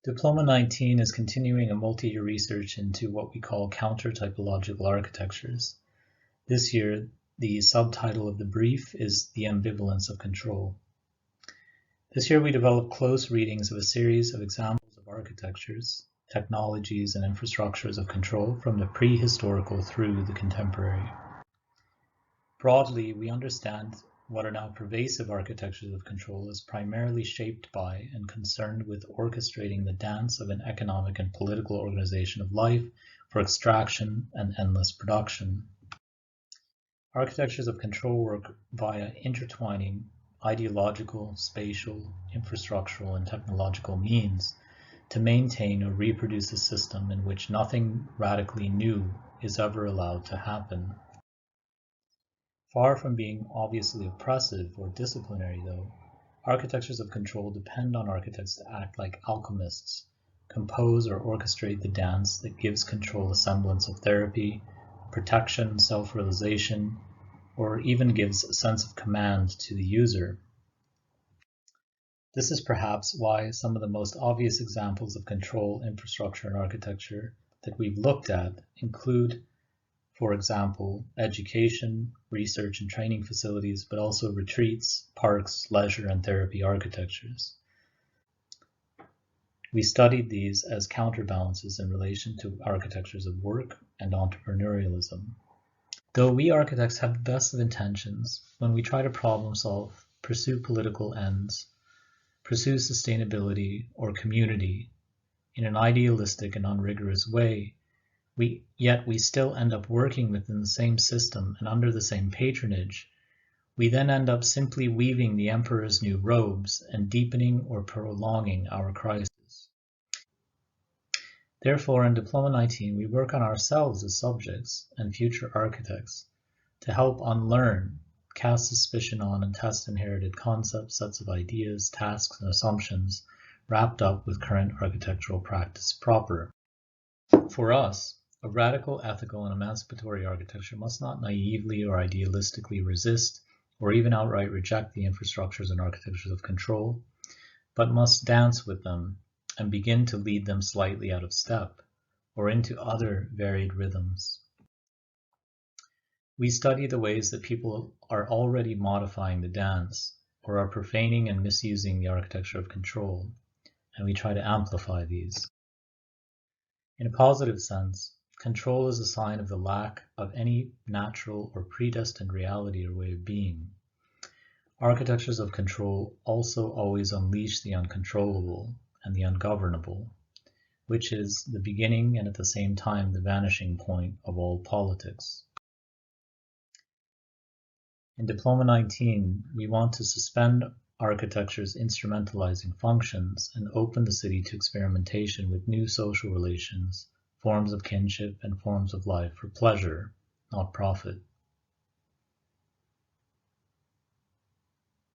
Diploma 19 is continuing a multi-year research into what we call counter-typological architectures. This year, the subtitle of the brief is The Ambivalence of Control. This year we developed close readings of a series of examples of architectures, technologies, and infrastructures of control from the prehistorical through the contemporary. Broadly, we understand what are now pervasive architectures of control as primarily shaped by and concerned with orchestrating the dance of an economic and political organization of life for extraction and endless production. Architectures of control work via intertwining ideological, spatial, infrastructural, and technological means to maintain or reproduce a system in which nothing radically new is ever allowed to happen. Far from being obviously oppressive or disciplinary, though, architectures of control depend on architects to act like alchemists, compose or orchestrate the dance that gives control a semblance of therapy, protection, self-realization, or even gives a sense of command to the user. This is perhaps why some of the most obvious examples of control infrastructure and architecture that we've looked at include, for example, education, research and training facilities, but also retreats, parks, leisure, and therapy architectures. We studied these as counterbalances in relation to architectures of work and entrepreneurialism. Though we architects have the best of intentions, when we try to problem solve, pursue political ends, pursue sustainability or community in an idealistic and unrigorous way, yet we still end up working within the same system and under the same patronage. We then end up simply weaving the emperor's new robes and deepening or prolonging our crisis. Therefore, in Diploma 19, we work on ourselves as subjects and future architects to help unlearn, cast suspicion on, and test inherited concepts, sets of ideas, tasks, and assumptions wrapped up with current architectural practice proper. For us, a radical, ethical, and emancipatory architecture must not naively or idealistically resist or even outright reject the infrastructures and architectures of control, but must dance with them and begin to lead them slightly out of step or into other varied rhythms. We study the ways that people are already modifying the dance or are profaning and misusing the architecture of control, and we try to amplify these. In a positive sense, control is a sign of the lack of any natural or predestined reality or way of being. Architectures of control also always unleash the uncontrollable and the ungovernable, which is the beginning and at the same time the vanishing point of all politics. In Diploma 19, we want to suspend architecture's instrumentalizing functions and open the city to experimentation with new social relations, forms of kinship, and forms of life for pleasure, not profit.